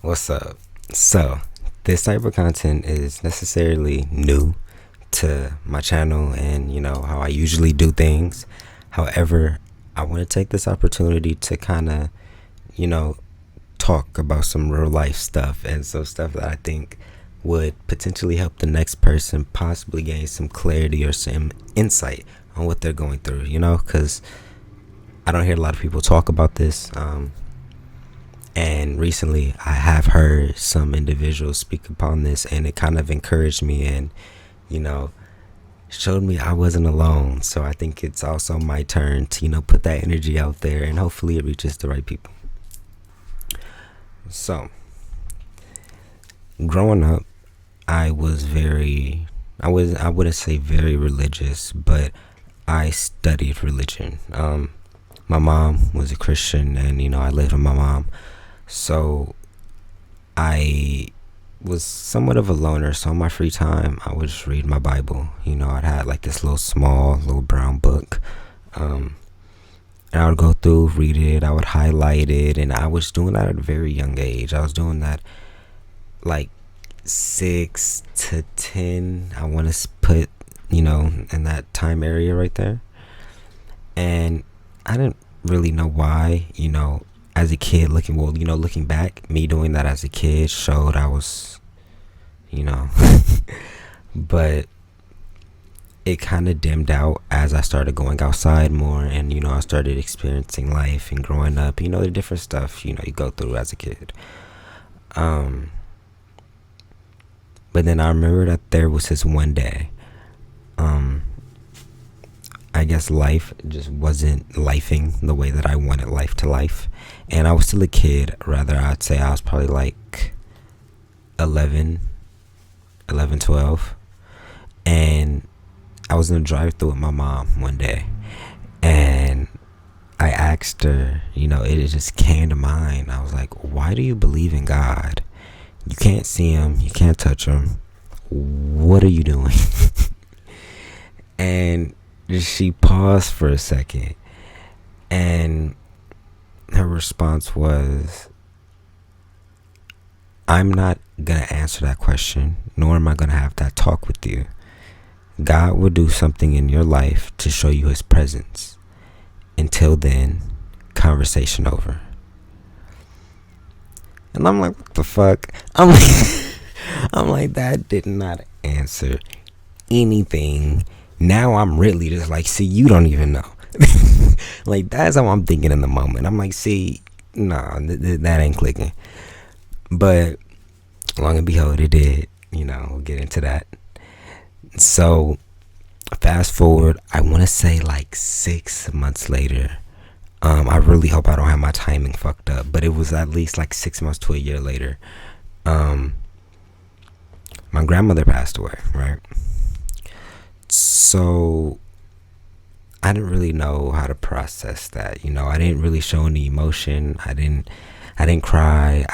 What's up? So, this type of content is necessarily new to my channel and how I usually do things. However, I want to take this opportunity to kind of, you know, talk about some real life stuff and some stuff that I think would potentially help the next person possibly gain some clarity or some insight on what they're going through, because I don't hear a lot of people talk about this. And recently, I have heard some individuals speak upon this, and it kind of encouraged me and, you know, showed me I wasn't alone. So I think it's also my turn to, put that energy out there, and hopefully it reaches the right people. So, growing up, I was I wouldn't say very religious, but I studied religion. My mom was a Christian, and, I lived with my mom. So I was somewhat of a loner. So in my free time, I would just read my Bible. I'd had like this little brown book. And I would go through, read it, I would highlight it. And I was doing that at a very young age. I was doing that like 6 to 10. I want to put, in that time area right there. And I didn't really know why, as a kid looking back, me doing that as a kid showed I was, you know, but it kind of dimmed out as I started going outside more and, I started experiencing life and growing up, the different stuff, you go through as a kid. Um, but then I remember that there was this one day, um, I guess life just wasn't lifing the way that I wanted life to life. And I was still a kid, rather, I'd say I was probably like 11, 12. And I was in a drive thru with my mom one day. And I asked her, it just came to mind. I was like, why do you believe in God? You can't see him, you can't touch him. What are you doing? And she paused for a second, and her response was, I'm not going to answer that question, nor am I going to have that talk with you. God will do something in your life to show you his presence. Until then, conversation over. And I'm like, what the fuck? I'm like, that did not answer anything. Now I'm really just like, see, you don't even know. Like, that's how I'm thinking in the moment. I'm like, see, nah, that ain't clicking. But long and behold, it did. We'll get into that. So fast forward, I want to say like 6 months later. I really hope I don't have my timing fucked up, but it was at least like 6 months to a year later. My grandmother passed away, right? So I didn't really know how to process that. I didn't really show any emotion. I didn't cry.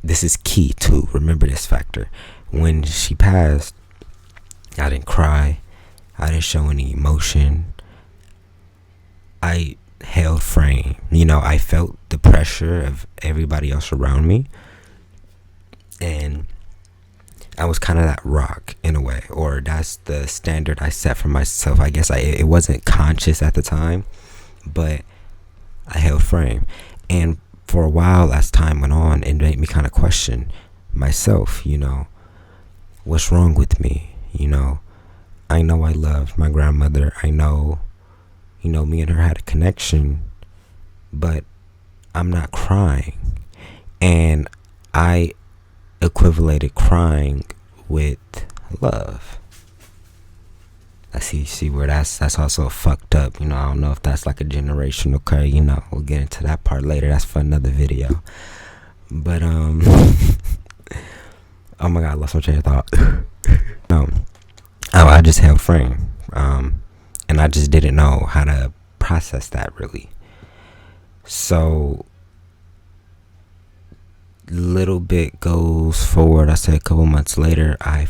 This is key to remember this factor. When she passed, I didn't cry. I didn't show any emotion. I held frame. I felt the pressure of everybody else around me. And I was kind of that rock in a way, or that's the standard I set for myself. I guess it wasn't conscious at the time, but I held frame. And for a while, as time went on, it made me kind of question myself, what's wrong with me? I know I loved my grandmother. I know, me and her had a connection, but I'm not crying. And I equivalated crying with love. I see where that's also fucked up. I don't know if that's like a generational curse. We'll get into that part later. That's for another video. But oh my god, I lost my train of thought. No, I just held frame. And I just didn't know how to process that really. So little bit goes forward. I say a couple months later, I'm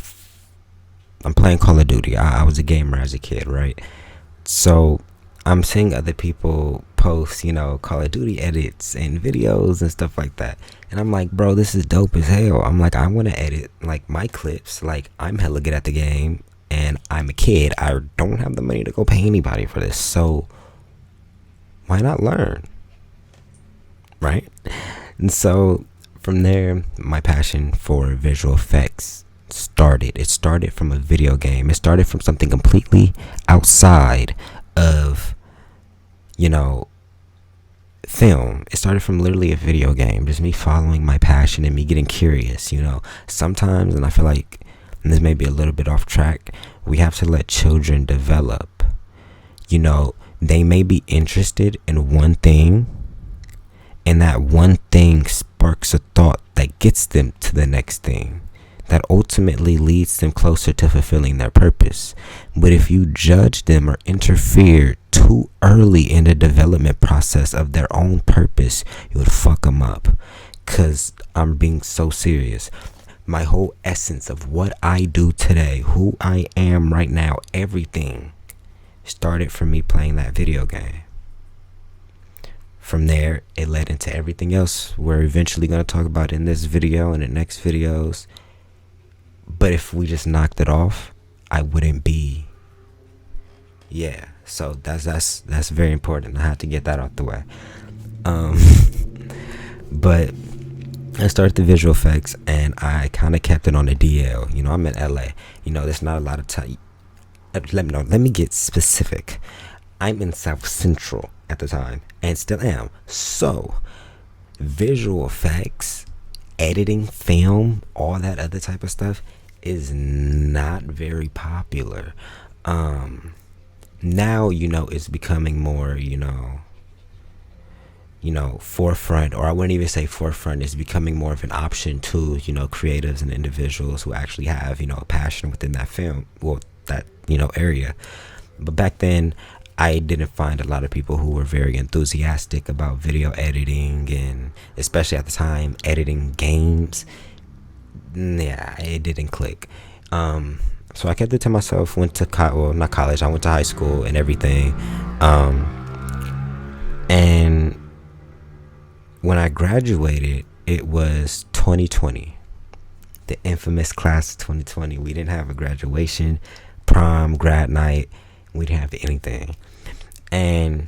playing Call of Duty. I was a gamer as a kid, right? So I'm seeing other people post, Call of Duty edits and videos and stuff like that. And I'm like, bro, this is dope as hell. I'm like, I want to edit like my clips. Like, I'm hella good at the game and I'm a kid. I don't have the money to go pay anybody for this. So why not learn? Right? And so from there, my passion for visual effects started. It started from a video game. It started from something completely outside of, film. It started from literally a video game, just me following my passion and me getting curious. Sometimes, and I feel like, and this may be a little bit off track, we have to let children develop. They may be interested in one thing, and that one thing sparks a thought that gets them to the next thing, that ultimately leads them closer to fulfilling their purpose. But if you judge them or interfere too early in the development process of their own purpose, you would fuck them up. Because I'm being so serious. My whole essence of what I do today, who I am right now, everything started from me playing that video game. From there, it led into everything else we're eventually going to talk about in this video and the next videos. But if we just knocked it off, I wouldn't be. Yeah, so that's very important. I had to get that out the way. But I started the visual effects, and I kind of kept it on the DL. I'm in LA. There's not a lot of time. Let me get specific. I'm in South Central at the time, and still am. So, visual effects, editing, film, all that other type of stuff is not very popular. Now, it's becoming more, forefront, or I wouldn't even say forefront. It's becoming more of an option to, creatives and individuals who actually have, a passion within that film, that, area. But back then, I didn't find a lot of people who were very enthusiastic about video editing, and especially at the time, editing games. Yeah, it didn't click. So I kept it to myself. Went to not college. I went to high school and everything. And when I graduated, it was 2020, the infamous class of 2020. We didn't have a graduation, prom, grad night. We didn't have anything. And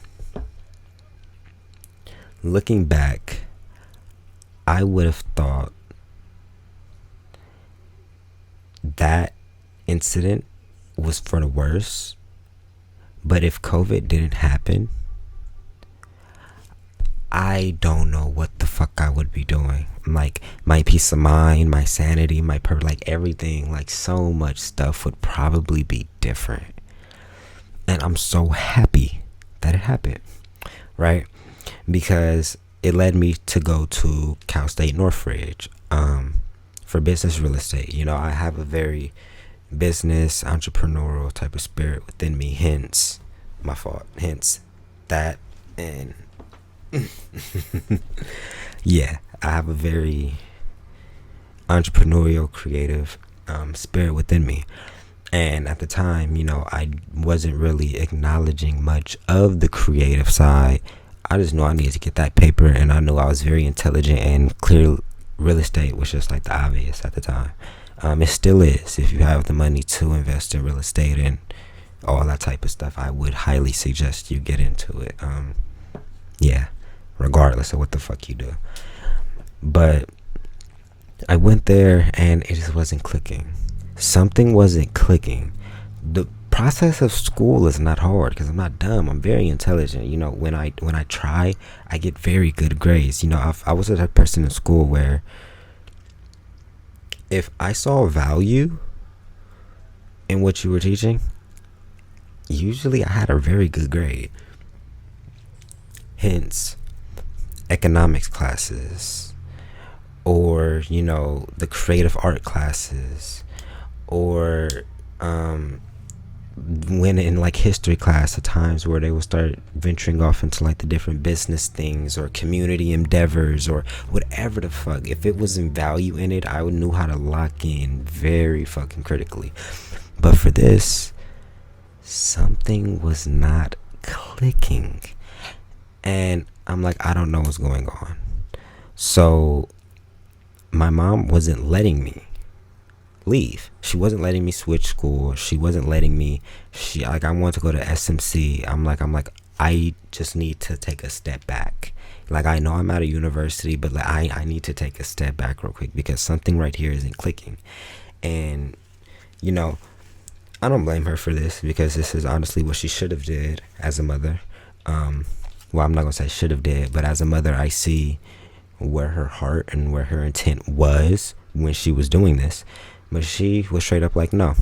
looking back, I would have thought that incident was for the worse. But if COVID didn't happen, I don't know what the fuck I would be doing. Like, my peace of mind, my sanity, my like everything, like so much stuff would probably be different. And I'm so happy that it happened, right? Because it led me to go to Cal State Northridge for business real estate. I have a very business entrepreneurial type of spirit within me, hence my fault, hence that. And yeah, I have a very entrepreneurial, creative spirit within me. And at the time, I wasn't really acknowledging much of the creative side. I just knew I needed to get that paper, and I knew I was very intelligent, and clear real estate was just like the obvious at the time. It still is. If you have the money to invest in real estate and all that type of stuff, I would highly suggest you get into it. Yeah, regardless of what the fuck you do. But I went there and it just wasn't clicking. Something wasn't clicking. The process of school is not hard because I'm not dumb. I'm very intelligent. When I try, I get very good grades. I was a type of person in school where if I saw value in what you were teaching, usually I had a very good grade. Hence, economics classes, or the creative art classes, or when in like history class, at times where they will start venturing off into like the different business things or community endeavors or whatever the fuck. If it wasn't value in it, I knew how to lock in very fucking critically. But for this, something was not clicking. And I'm like, I don't know what's going on. So my mom wasn't letting me leave. She wasn't letting me switch school. She wasn't letting me. She like I want to go to SMC. I'm like I just need to take a step back. Like I know I'm at a university, but like I need to take a step back real quick because something right here isn't clicking. And you know, I don't blame her for this because this is honestly what she should have did as a mother. Well, I'm not gonna say should have did, but as a mother, I see where her heart and where her intent was when she was doing this. But she was straight up like, no,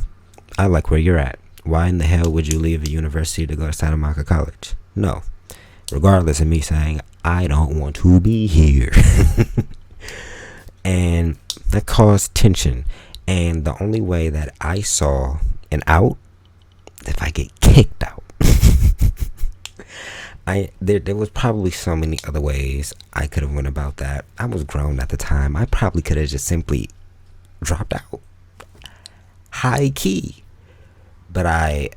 I like where you're at. Why in the hell would you leave a university to go to Santa Monica College? No. Regardless of me saying, I don't want to be here. And that caused tension. And the only way that I saw an out, if I get kicked out. There was probably so many other ways I could have went about that. I was grown at the time. I probably could have just simply dropped out. High key. But I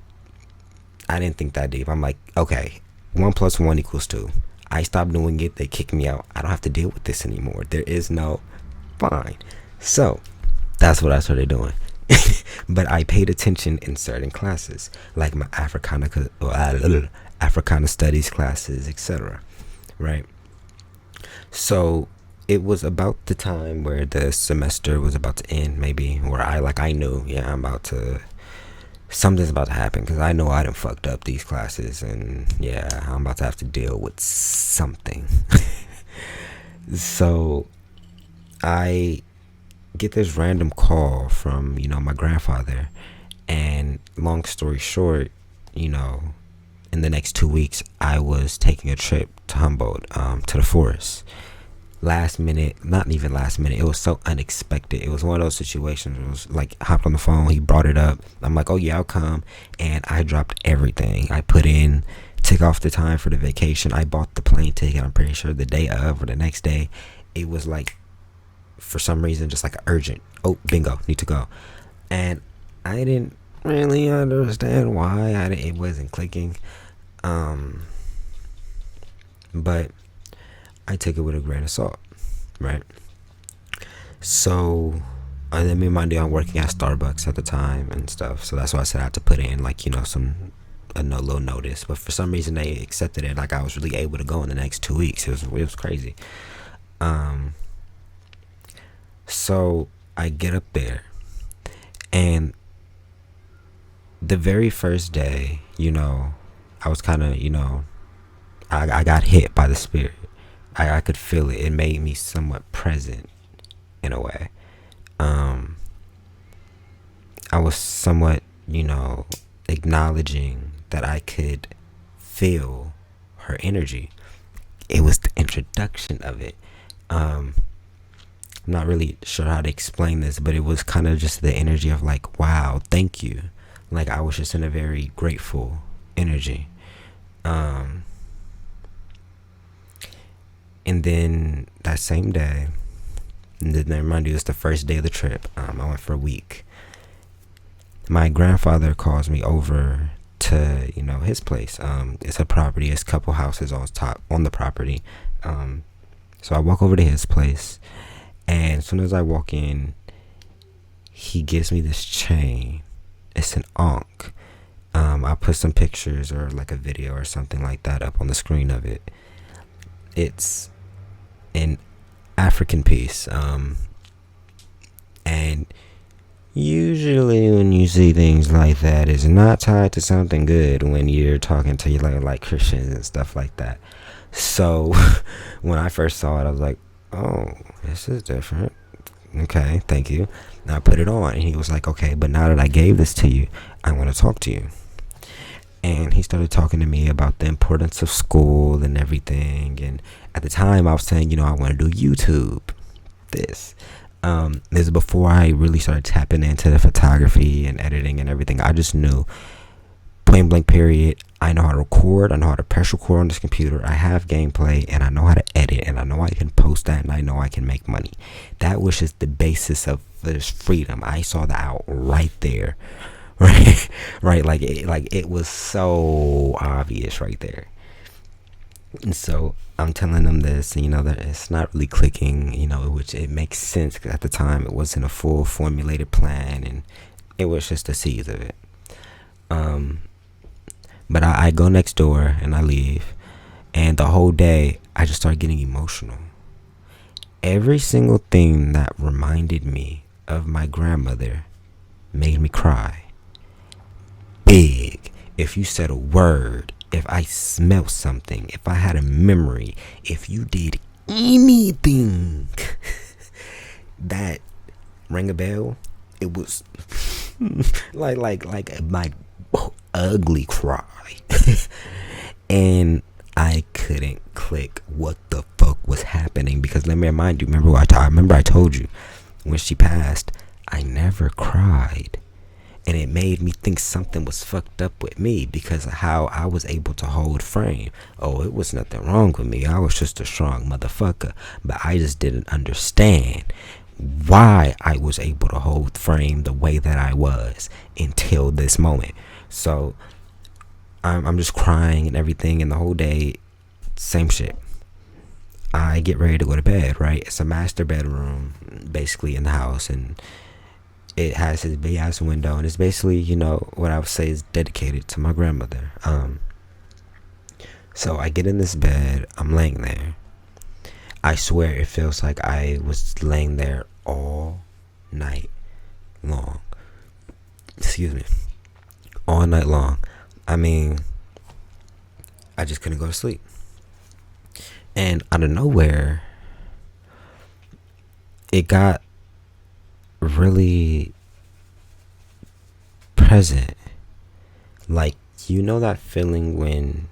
didn't think that deep. I'm like, okay, 1 + 1 = 2. I stopped doing it. They kicked me out. I don't have to deal with this anymore. There is no fine. So that's what I started doing. But I paid attention in certain classes, like my Africana studies classes, etc. Right? So it was about the time where the semester was about to end, maybe, where I knew, yeah, something's about to happen because I know I done fucked up these classes, and yeah, I'm about to have to deal with something. So I get this random call from my grandfather, and long story short, in the next 2 weeks I was taking a trip to Humboldt, to the forest. Last minute, not even last minute, it was so unexpected. It was one of those situations. It was like, hopped on the phone, he brought it up, I'm like, oh yeah, I'll come. And I dropped everything. I took off the time for the vacation. I bought the plane ticket, I'm pretty sure the day of or the next day. It was like, for some reason, just like urgent. Oh, bingo, need to go. And I didn't really understand why. It wasn't clicking. But I took it with a grain of salt, right? So, and then me and my dad, I'm working at Starbucks at the time and stuff. So that's why I said I had to put in like a little notice. But for some reason they accepted it. Like I was really able to go in the next 2 weeks. It was crazy. So I get up there, and the very first day, I was kind of, I got hit by the spirit. I could feel it. It made me somewhat present in a way. I was somewhat, acknowledging that I could feel her energy. It was the introduction of it. I'm not really sure how to explain this, but it was kind of just the energy of like, wow, thank you. Like I was just in a very grateful energy. And then that same day, and then remind you, it's the first day of the trip. I went for a week. My grandfather calls me over to his place. It's a property. It's a couple houses on the property. So I walk over to his place, and as soon as I walk in, he gives me this chain. It's an ankh. I'll put some pictures or like a video or something like that up on the screen of it. It's an African piece. And usually when you see things like that, it's not tied to something good when you're talking to like Christians and stuff like that. So when I first saw it, I was like, oh, this is different. Okay, thank you. And I put it on, and he was like, okay, but now that I gave this to you, I want to talk to you. And he started talking to me about the importance of school and everything. And at the time I was saying, I want to do YouTube. This is before I really started tapping into the photography and editing and everything. I just knew, point blank period, I know how to record. I know how to press record on this computer. I have gameplay, and I know how to edit, and I know I can post that, and I know I can make money. That was just the basis of this freedom. I saw that out right there. Right, like it was so obvious right there. And so I'm telling them this, and that it's not really clicking, which it makes sense because at the time it wasn't a full formulated plan, and it was just the seeds of it. Um, but I go next door and I leave, and the whole day I just started getting emotional. Every single thing that reminded me of my grandmother made me cry. Big. If you said a word, if I smelled something, if I had a memory, if you did anything that rang a bell, it was like my ugly cry. And I couldn't click what the fuck was happening, because let me remind you, remember I told you when she passed, I never cried. And it made me think something was fucked up with me because of how I was able to hold frame. Oh, it was nothing wrong with me. I was just a strong motherfucker. But I just didn't understand why I was able to hold frame the way that I was until this moment. So I'm just crying and everything, and the whole day, same shit. I get ready to go to bed, right? It's a master bedroom basically in the house, and it has his big ass window, and it's basically, what I would say is dedicated to my grandmother. So I get in this bed, I'm laying there. I swear it feels like I was laying there all night long. Excuse me. All night long. I mean, I just couldn't go to sleep. And out of nowhere, it got really present. Like, that feeling when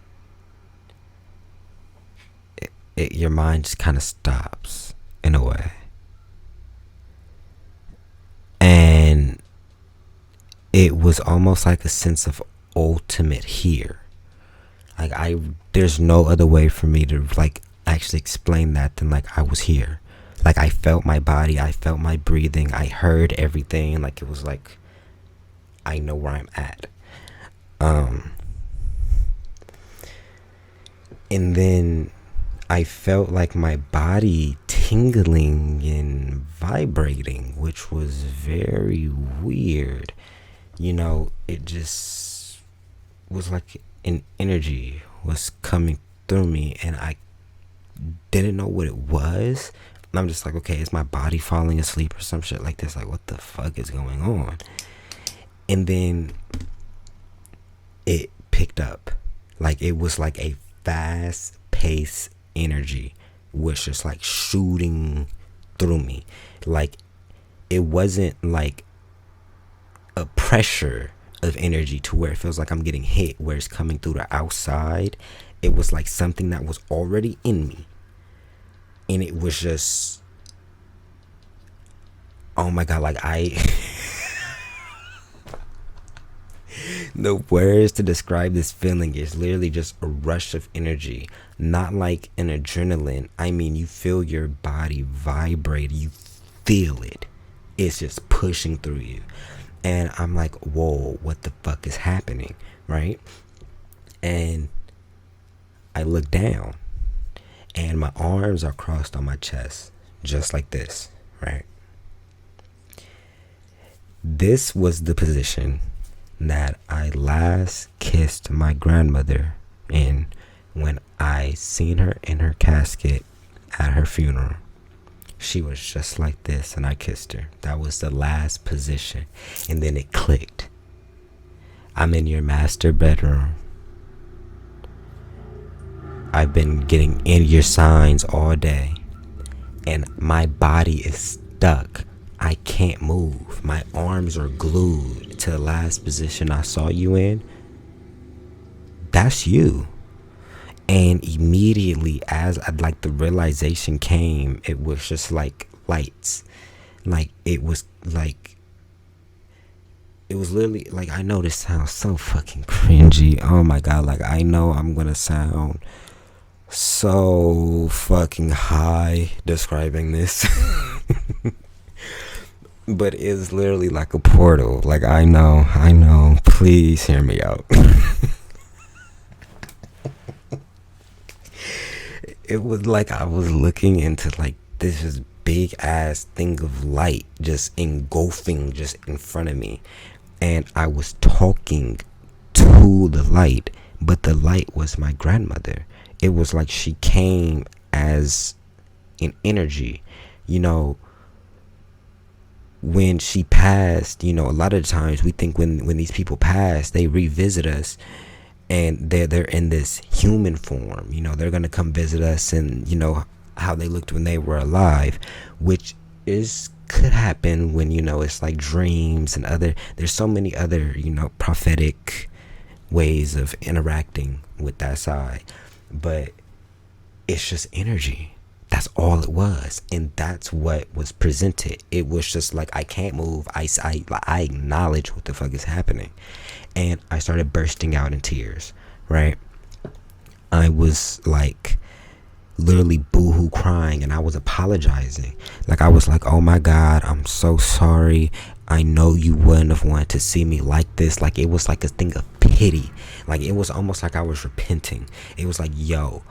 your mind just kind of stops in a way. And it was almost like a sense of ultimate here. Like, there's no other way for me to actually explain that than I was here. Like, I felt my body, I felt my breathing, I heard everything. Like, it was like I know where I'm at. And then I felt like my body tingling and vibrating, which was very weird. It just was like an energy was coming through me, and I didn't know what it was. And I'm just like, okay, is my body falling asleep or some shit like this? Like, what the fuck is going on? And then it picked up. Like, it was like a fast paced energy was just like shooting through me. Like, it wasn't like a pressure of energy to where it feels like I'm getting hit, where it's coming through the outside. It was like something that was already in me, and it was just, oh my god, like the words to describe this feeling is literally just a rush of energy, not like an adrenaline. I mean, you feel your body vibrate, you feel it. It's just pushing through you. And I'm like, whoa, what the fuck is happening, right? And I look down, and my arms are crossed on my chest, just like this, right? This was the position that I last kissed my grandmother in when I seen her in her casket at her funeral. She was just like this, and I kissed her. That was the last position. And then it clicked. I'm in your master bedroom. I've been getting in your signs all day, and my body is stuck. I can't move. My arms are glued to the last position I saw you in. That's you. And immediately, as the realization came, it was just like lights. Like, it was literally like, I know this sounds so fucking cringy. Oh my god, like, I know I'm gonna sound so fucking high describing this. But it's literally like a portal. Like, I know. Please hear me out. It was like I was looking into like this just big ass thing of light just engulfing just in front of me, and I was talking to the light, but the light was my grandmother. It was like she came as an energy, you know. When she passed, you know, a lot of times we think when these people pass, they revisit us, and they're in this human form, you know, they're gonna come visit us, and you know how they looked when they were alive, which is could happen when, you know, it's like dreams and other, there's so many other, you know, prophetic ways of interacting with that side, but it's just energy. That's all it was, and that's what was presented. It was just like, I can't move. I acknowledge what the fuck is happening, and I started bursting out in tears. Right, I was like literally boohoo crying, and I was apologizing. Like I was like, oh my God, I'm so sorry. I know you wouldn't have wanted to see me like this. Like it was like a thing of pity. Like it was almost like I was repenting. It was like, yo,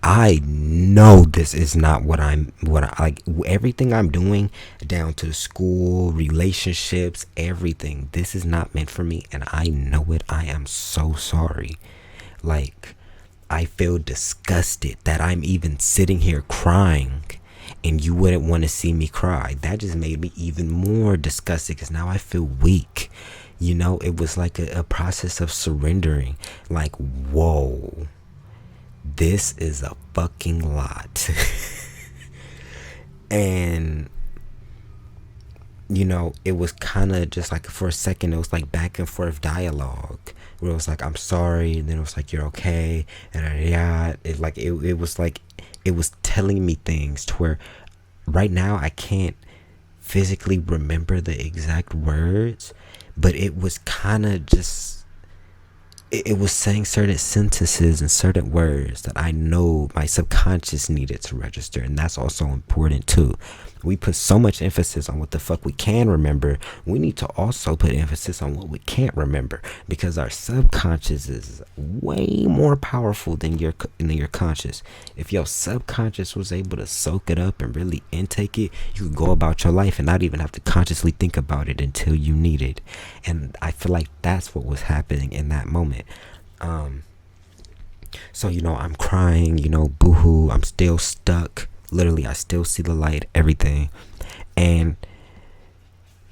I know this is not what I like, everything I'm doing down to school, relationships, everything. This is not meant for me, and I know it. I am so sorry. Like, I feel disgusted that I'm even sitting here crying and you wouldn't want to see me cry. That just made me even more disgusted because now I feel weak. You know, it was like a process of surrendering. Like, whoa. This is a fucking lot. And you know, it was kind of just like, for a second it was like back and forth dialogue where it was like, I'm sorry, and then it was like, you're okay, and yeah, it was like it was telling me things to where right now I can't physically remember the exact words, but it was kind of just, it was saying certain sentences and certain words that I know my subconscious needed to register. And that's also important too. We put so much emphasis on what the fuck we can remember. We need to also put emphasis on what we can't remember, because our subconscious is way more powerful than your conscious. If your subconscious was able to soak it up and really intake it, you could go about your life and not even have to consciously think about it until you need it. And I feel like that's what was happening in that moment. So, you know, I'm crying, you know, boohoo, I'm still stuck. Literally, I still see the light, everything. And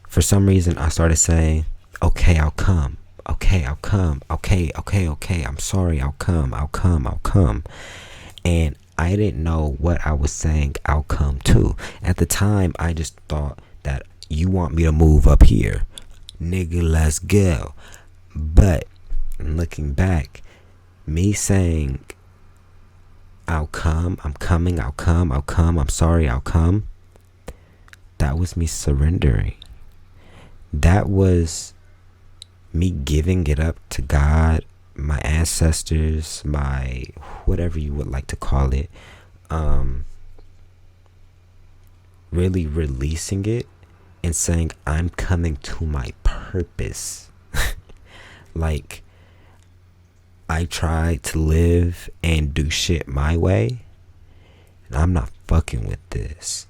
for some reason, I started saying, okay, I'll come. Okay, I'll come. Okay, I'm sorry, I'll come. And I didn't know what I was saying I'll come to. At the time, I just thought that you want me to move up here. Nigga, let's go. But looking back, me saying, I'll come, I'm coming, I'll come, I'm sorry, I'll come, that was me surrendering. That was me giving it up to God, my ancestors, my whatever you would like to call it. Really releasing it and saying, I'm coming to my purpose. Like, I tried to live and do shit my way, and I'm not fucking with this.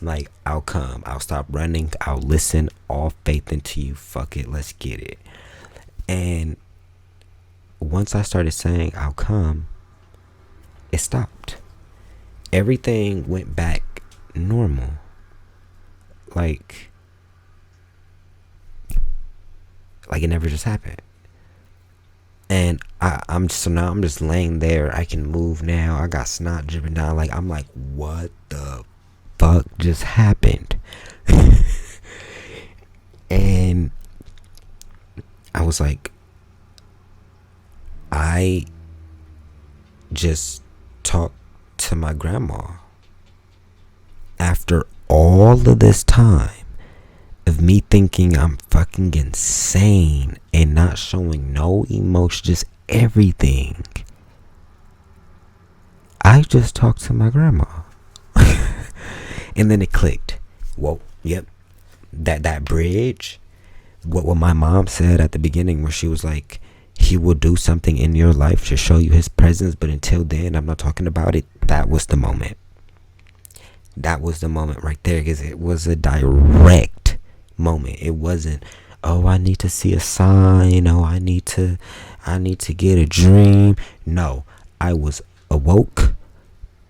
Like, I'll come, I'll stop running, I'll listen, all faith into you, fuck it, let's get it. And once I started saying I'll come, it stopped. Everything went back normal. Like it never just happened. And I'm just laying there. I can move now. I got snot dripping down. Like, I'm like, what the fuck just happened? And I was like, I just talked to my grandma. After all of this time of me thinking I'm fucking insane and not showing no emotion, just everything, I just talked to my grandma. And then it clicked. Whoa, yep. That bridge, what my mom said at the beginning, where she was like, He will do something in your life to show you his presence, but until then, I'm not talking about it. That was the moment. That was the moment right there, because it was a direct moment. It wasn't, oh, I need to see a sign, oh, I need to get a dream. No, I was awoke,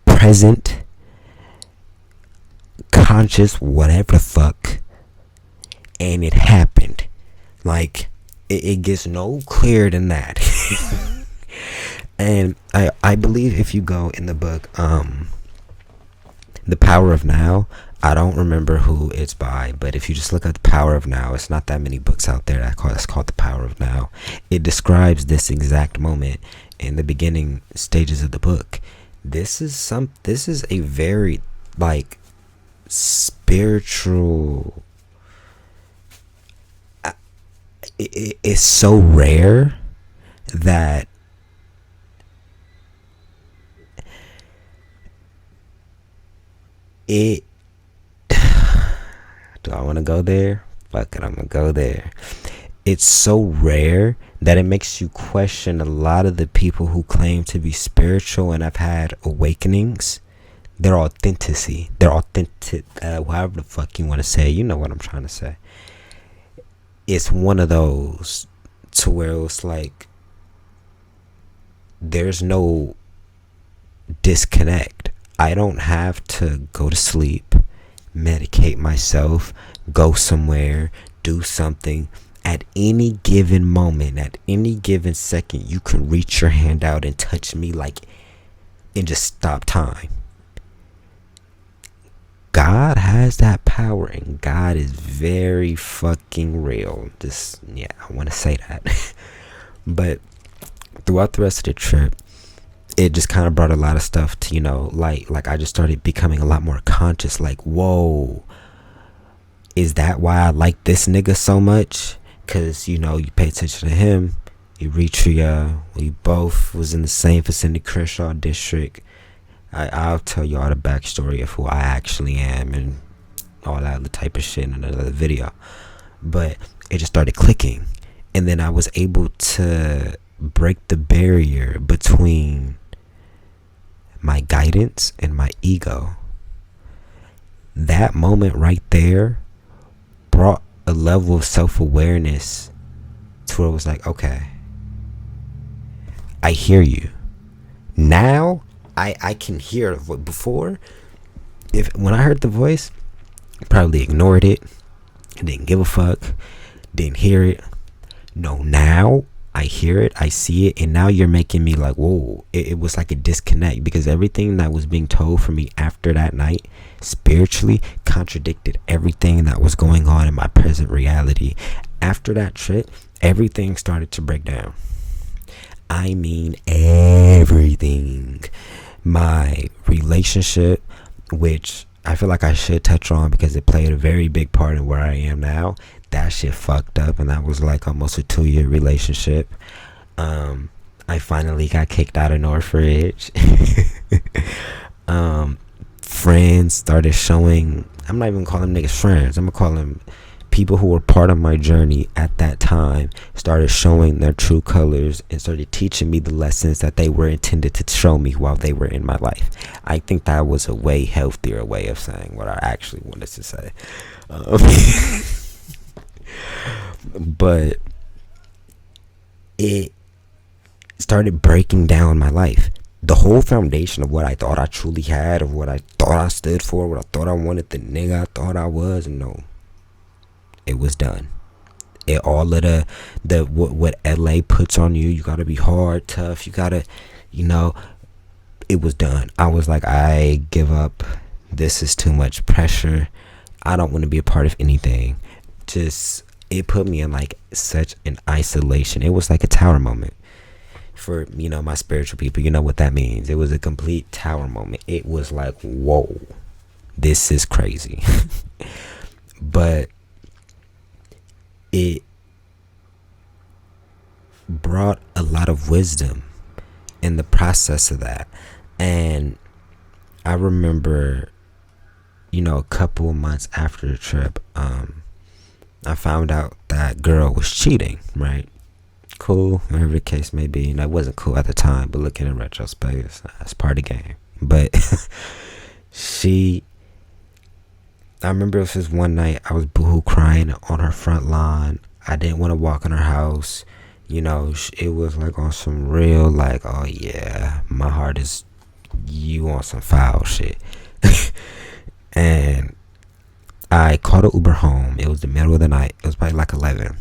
present, conscious, whatever the fuck, and it happened. Like, it gets no clearer than that. And I believe if you go in the book, The Power of Now, I don't remember who it's by, but if you just look at The Power of Now, it's not that many books out there that's called The Power of Now. It describes this exact moment in the beginning stages of the book. This is a very, like, spiritual, it's so rare that it do I want to go there? Fuck it, I'm gonna go there. It's so rare that it makes you question a lot of the people who claim to be spiritual and have had awakenings. Their authenticity, however the fuck you want to say it, you know what I'm trying to say. It's one of those to where it's like there's no disconnect. I don't have to go to sleep, medicate myself, go somewhere, do something. At any given moment, at any given second, you can reach your hand out and touch me, like, and just stop time. God has that power, and God is very fucking real. I want to say that. But throughout the rest of the trip, it just kind of brought a lot of stuff to, like I just started becoming a lot more conscious. Like, whoa, is that why I like this nigga so much? Because, you pay attention to him. Eritrea, we both was in the same vicinity, Kershaw District. I'll tell you all the backstory of who I actually am and all that other type of shit in another video. But it just started clicking. And then I was able to break the barrier between my guidance and my ego. That moment right there brought a level of self-awareness to where it was like, okay, I hear you. Now I can hear. Before, when I heard the voice, probably ignored it, didn't give a fuck, didn't hear it. No, now I hear it, I see it, and now you're making me like, whoa. It was like a disconnect, because everything that was being told for me after that night spiritually contradicted everything that was going on in my present reality. After that trip, everything started to break down. I mean everything. My relationship, which I feel like I should touch on because it played a very big part in where I am now, that shit fucked up, and that was like almost a 2-year relationship. I finally got kicked out of Northridge. Friends started showing, I'm not even calling them niggas friends, I'm gonna call them people who were part of my journey at that time, started showing their true colors and started teaching me the lessons that they were intended to show me while they were in my life. I think that was a way healthier way of saying what I actually wanted to say. But it started breaking down my life. The whole foundation of what I thought I truly had, of what I thought I stood for, what I thought I wanted, the nigga I thought I was, no. It was done. All of the what LA puts on you, you gotta be hard, tough, you gotta, it was done. I was like, I give up. This is too much pressure. I don't want to be a part of anything. It put me in like such an isolation. It was like a tower moment for, my spiritual people. You know what that means. It was a complete tower moment. It was like, whoa, this is crazy. But it brought a lot of wisdom in the process of that. And I remember, a couple of months after the trip, I found out that girl was cheating, right? cool, whatever the case may be. It wasn't cool at the time, but looking in retrospect, that's part of the game. But she, I remember it was this one night I was boohoo crying on her front lawn. I didn't want to walk in her house. It was like on some real, like, oh yeah, my heart is you on some foul shit. And I called an Uber home. It was the middle of the night. It was probably like 11.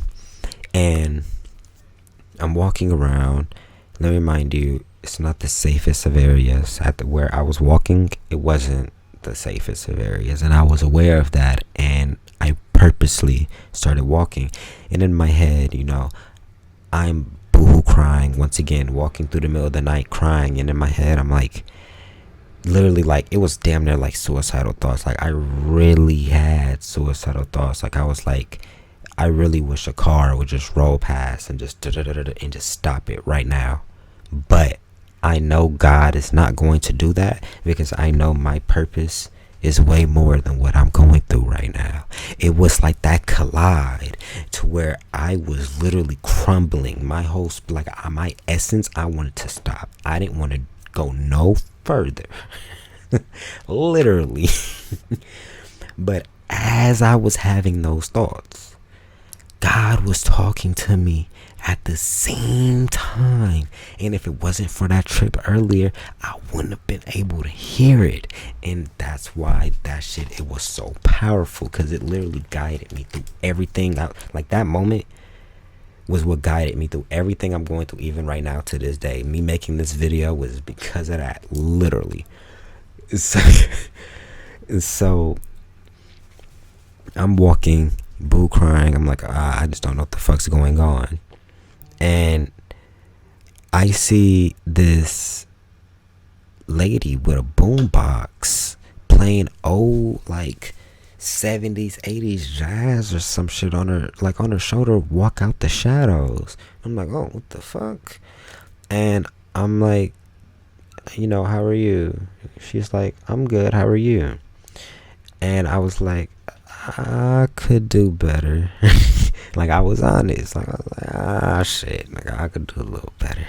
And I'm walking around. Let me remind you, it's not the safest of areas. Where I was walking, it wasn't the safest of areas. And I was aware of that. And I purposely started walking. And in my head, I'm boohoo crying once again, walking through the middle of the night crying. And in my head, I'm like, literally, like, it was damn near like suicidal thoughts. Like, I really had suicidal thoughts. Like, I was like, I really wish a car would just roll past and just stop it right now. But I know God is not going to do that, because I know my purpose is way more than what I'm going through right now. It was like that collide to where I was literally crumbling. My whole, like, my essence, I wanted to stop. I didn't want to go no further. Literally. But as I was having those thoughts, God was talking to me at the same time. And if it wasn't for that trip earlier, I wouldn't have been able to hear it. And that's why it was so powerful, because it literally guided me through everything. Like, that moment was what guided me through everything I'm going through, even right now to this day. Me making this video was because of that, literally. So I'm walking, boo crying. I'm like, I just don't know what the fuck's going on. And I see this lady with a boombox playing old, like, 70s, 80s jazz or some shit on her shoulder, walk out the shadows. I'm like, oh, what the fuck? And I'm like, how are you? She's like, I'm good, how are you? And I was like, I could do better. Like, I was honest. Like, I was like, shit, like, I could do a little better.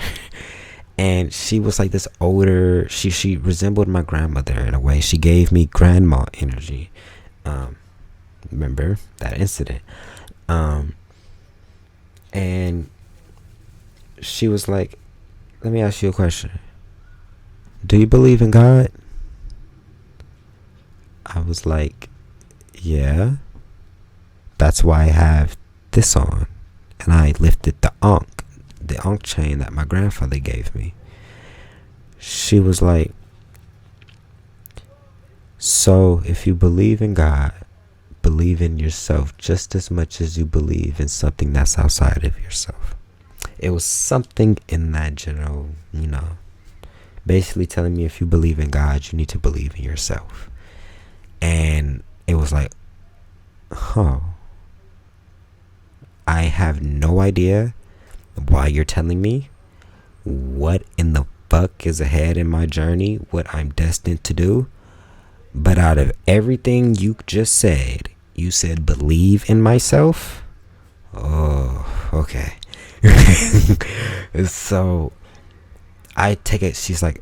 And she was like this older, she resembled my grandmother in a way. She gave me grandma energy. Remember that incident? And she was like, let me ask you a question. Do you believe in God? I was like, yeah. That's why I have this on. And I lifted the Ankh chain that my grandfather gave me. She was like, so if you believe in God, believe in yourself just as much as you believe in something that's outside of yourself. It was something in that general, basically telling me, if you believe in God, you need to believe in yourself. And it was like, I have no idea why you're telling me what in the fuck is ahead in my journey, what I'm destined to do. But out of everything you just said, you said believe in myself. Oh, okay. So I take it. She's like,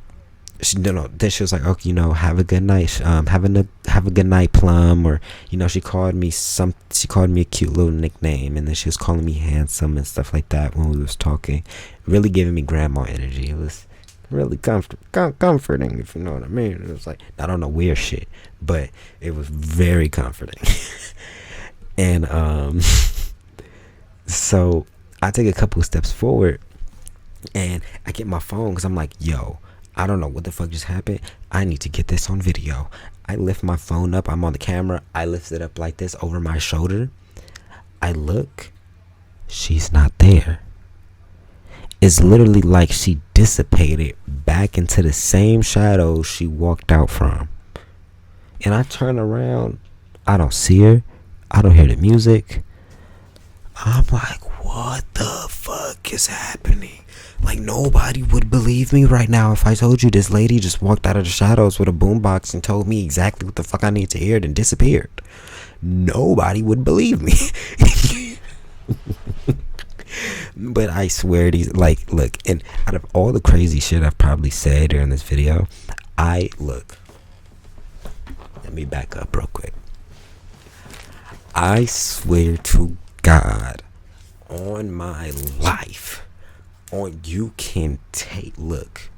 then she was like, okay, have a good night. Have a good night, Plum. Or she called me a cute little nickname, and then she was calling me handsome and stuff like that when we was talking, really giving me grandma energy. It was really comforting, if you know what I mean. It was like, I don't know, weird shit, but it was very comforting. And so I take a couple of steps forward, and I get my phone, because I'm like, yo, I don't know what the fuck just happened. I need to get this on video. I lift my phone up. I'm on the camera. I lift it up like this over my shoulder. I look. She's not there. It's literally like she dissipated back into the same shadows she walked out from. And I turn around. I don't see her. I don't hear the music. I'm like, what the fuck is happening? Like, nobody would believe me right now if I told you this lady just walked out of the shadows with a boombox and told me exactly what the fuck I need to hear, then disappeared. Nobody would believe me. But I swear these, like, look, and out of all the crazy shit I've probably said during this video, let me back up real quick. I swear to God, on my life, you can take, look,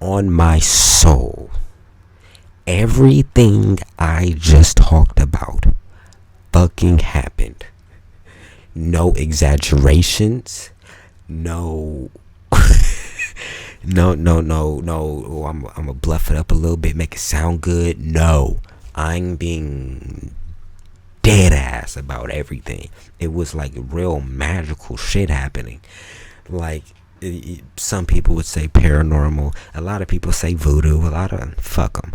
on my soul, everything I just talked about fucking happened. No exaggerations. No. No. Oh, I'm gonna bluff it up a little bit, make it sound good. No. I'm being dead ass about everything. It was like real magical shit happening. Like, some people would say paranormal. A lot of people say voodoo. A lot of, fuck them.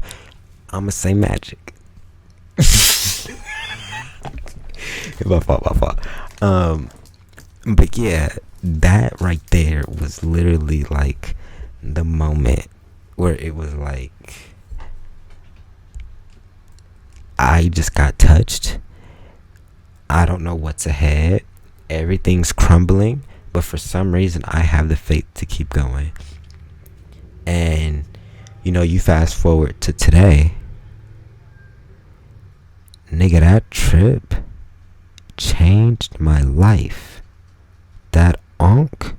I'm gonna say magic. My fault. But yeah, that right there was literally like the moment where it was like I just got touched. I don't know what's ahead. Everything's crumbling, but for some reason I have the faith to keep going. And you fast forward to today. Nigga, that trip changed my life. That onk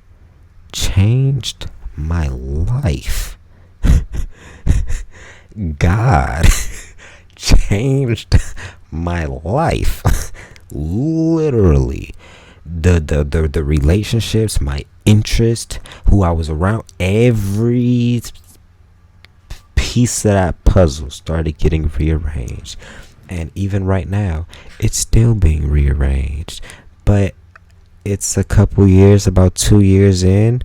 changed my life. God changed my life. Literally. The relationships, my interest, who I was around, every piece of that puzzle started getting rearranged. And even right now, it's still being rearranged. But it's a couple years, about 2 years in,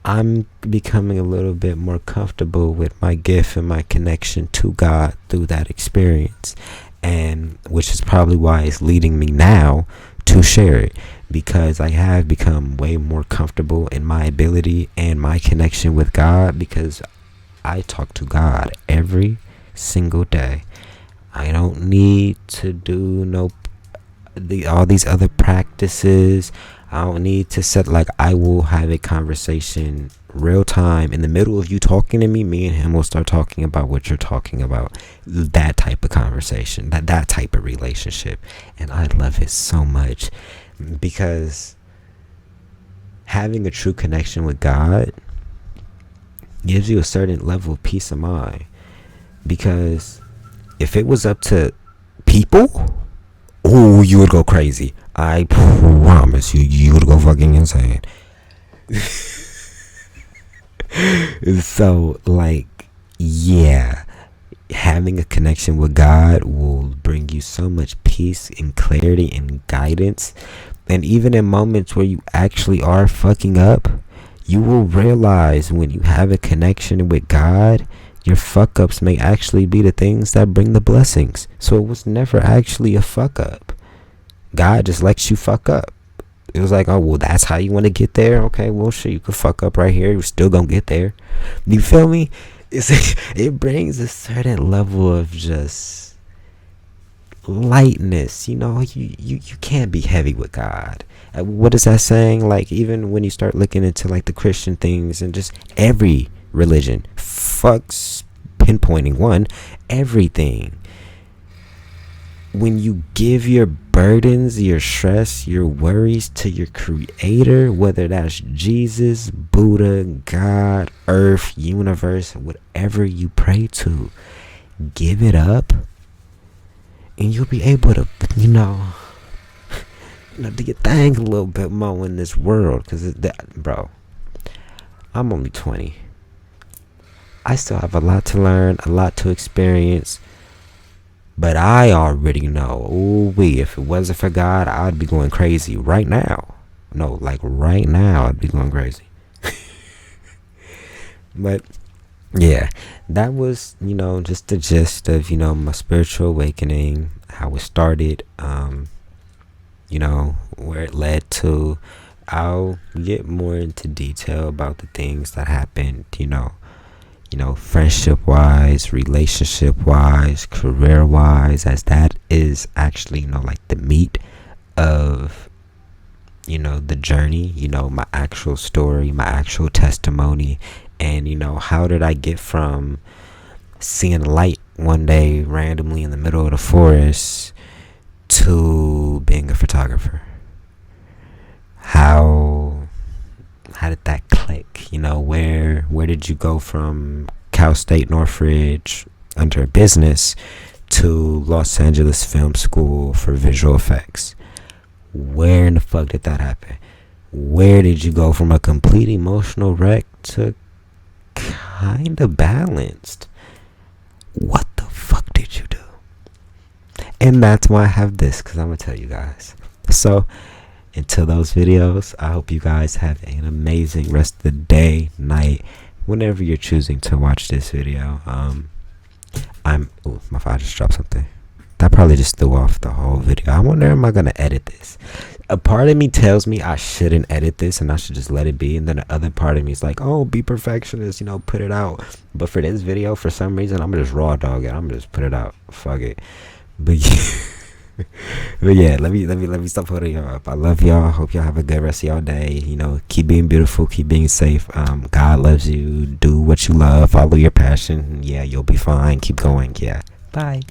I'm becoming a little bit more comfortable with my gift and my connection to God through that experience. And which is probably why it's leading me now to share it, because I have become way more comfortable in my ability and my connection with God, because I talk to God every single day. I don't need to do all these other practices. I don't need to set, like, I will have a conversation real time in the middle of you talking to me and him will start talking about what you're talking about. That type of conversation, that type of relationship. And I love it so much, because having a true connection with God gives you a certain level of peace of mind. Because if it was up to people, oh, you would go crazy. I promise you would go fucking insane. So, like, yeah, having a connection with God will bring you so much peace and clarity and guidance. And even in moments where you actually are fucking up, you will realize when you have a connection with God, your fuck ups may actually be the things that bring the blessings. So it was never actually a fuck up. God just lets you fuck up. It was like, oh, well, that's how you want to get there? Okay, well, shit, you could fuck up right here. You're still gonna get there. You feel me? It brings a certain level of just lightness. You can't be heavy with God. What is that saying? Like, even when you start looking into, like, the Christian things and just every religion, fucks pinpointing one, everything. When you give your burdens, your stress, your worries to your creator, whether that's Jesus, Buddha, God, earth, universe, whatever you pray to, give it up, and you'll be able to, do your thing a little bit more in this world. Because, bro, I'm only 20. I still have a lot to learn, a lot to experience. But I already know, if it wasn't for God, I'd be going crazy right now. No, like right now, I'd be going crazy. But yeah, that was, just the gist of, my spiritual awakening, how it started, where it led to. I'll get more into detail about the things that happened, friendship wise, relationship wise, career wise, as that is actually, like the meat of, the journey, my actual story, my actual testimony, and how did I get from seeing light one day randomly in the middle of the forest to being a photographer. How did that click? Where did you go from Cal State Northridge under business to Los Angeles Film School for visual effects? Where in the fuck did that happen? Where did you go from a complete emotional wreck to kind of balanced? What the fuck did you do? And that's why I have this, because I'm going to tell you guys. So, until those videos, I hope you guys have an amazing rest of the day, night, whenever you're choosing to watch this video. My father just dropped something. That probably just threw off the whole video. I wonder, am I going to edit this? A part of me tells me I shouldn't edit this and I should just let it be. And then the other part of me is like, oh, be perfectionist, put it out. But for this video, for some reason, I'm going to just raw dog it. I'm going to just put it out. Fuck it. But yeah, let me stop holding y'all up. I love y'all. Hope y'all have a good rest of y'all day. Keep being beautiful, keep being safe. God loves you. Do what you love. Follow your passion. Yeah, you'll be fine. Keep going. Yeah. Bye.